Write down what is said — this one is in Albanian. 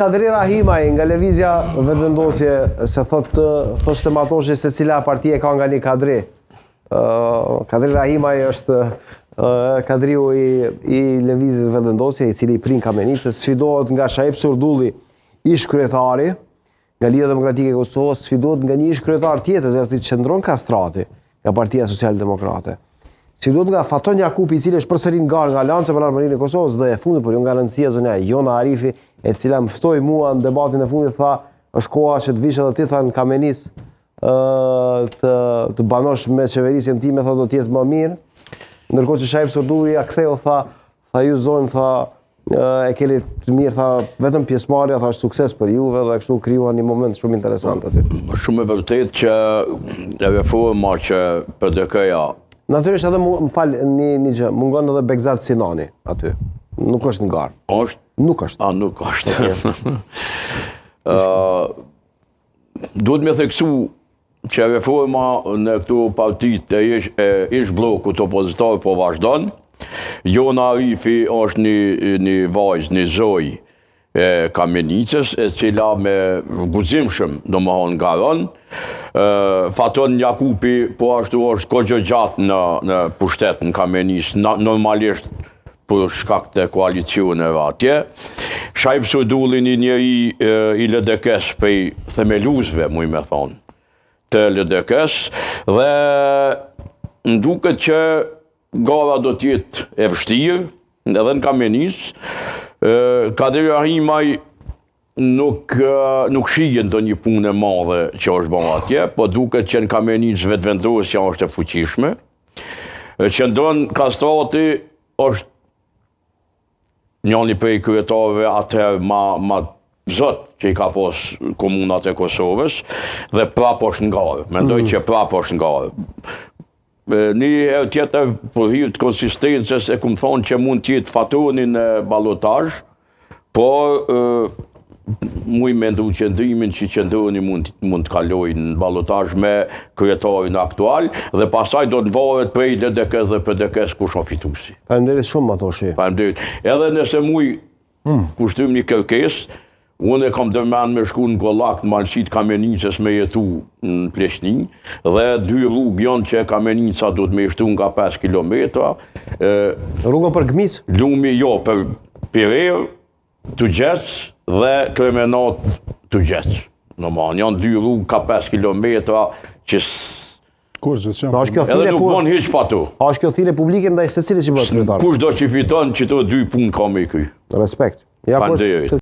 Kadri Rahimaj nga lëvizja vetëvendosje se thoshte Matoshi se cila parti e ka nga një kadri. Kadri Rahimaj është kadriu i lëvizjes vetëvendosje, i cili prin Kamenicës, sfidohet nga Shaib Surdulli, ish kryetari nga Lidhja Demokratike e Kosovës, sfidohet nga një ish kryetar tjetër, zoti Qendron Kastrati, nga Partia Social-Demokrate. Sfidohet nga Faton Jakupi, i cili është përsëri nga Alianca për Armërinë e Kosovës dhe e fundit, por jo nga rëndësia zonja Jona Arifi, e cila më ftoi mua në debatin e fundit, tha, është koha që të vish edhe ti tha në Kamenicë të banosh me qeverisjen time, tha do të jetë më mirë. Ndërkohë që Shaib Surdulli ja ktheu, tha ju zonjë, tha e keni të mirë, tha vetëm pjesëmarrja, tha është sukses për juve dhe kështu krijuan një moment shumë interesant aty. Shumë e vërtet që reforma që PDK-ja natyrisht edhe më fal një gjë, mungon edhe Begzat Sinani aty. Nuk është në garë. Është? Nuk është. Nuk është. Duhet me theksu që reforma në këto partit e ish blokut opozitar po vazhdon. Jona Arifi është një vajzë, një zoj e Kamenicës, e cila me guzimshëm do më honë garon. Faton Jakupi po ashtu është kohë gjatë në pushtet në Kamenicë, normalisht për shkak të koalicioneve atje. Shaib Surdulli një njeri i LDK-s prej themeluzve, muj me thonë, të LDK-s, dhe nduket që gara do t'jetë e vështirë, edhe në Kamenicë. Kadri Rahimaj nuk shijen do një punë e madhe që është bërë atje, po duket që në Kamenicë vetëvendosja është e fuqishme. Qendron Kastrati është njëni prej kryetarëve atëherë ma zot që i ka pos komunat e Kosovës, dhe prap është në garë. Mendoj që prap është në garë. Një herë tjetër për hir të konsistencës e kumë thonë që mund t'jetë Fatoni në ballotazh, por muj me ndu qëndrimin që qëndroni mund të kaloj në ballotazh me kryetarin aktual, dhe pasaj do të varet prej LDK-s dhe PDK-s kush o fituesi. Faleminderit shumë Matoshi. Faleminderit. Edhe nëse muj kushtrim një kërkesë, unë e kam dërmen me shku në Gollak në malësit Kamenicës me jetu në Pleshni, dhe 2 rrugë janë që Kamenica do të me shtu nga 5 kilometra. Rrugën për Gmis? Lumi jo, për Pirer, Tugjec dhe Kremenat Tugjec. Janë 2 rrugë ka 5 kilometra që edhe nuk bon hiq pa tu. A është kjo thirrje publike ndaj secilit që bëhet kryetar? Kush do që fiton që to 2 punë ka me i kry. Respekt. Faleminderit.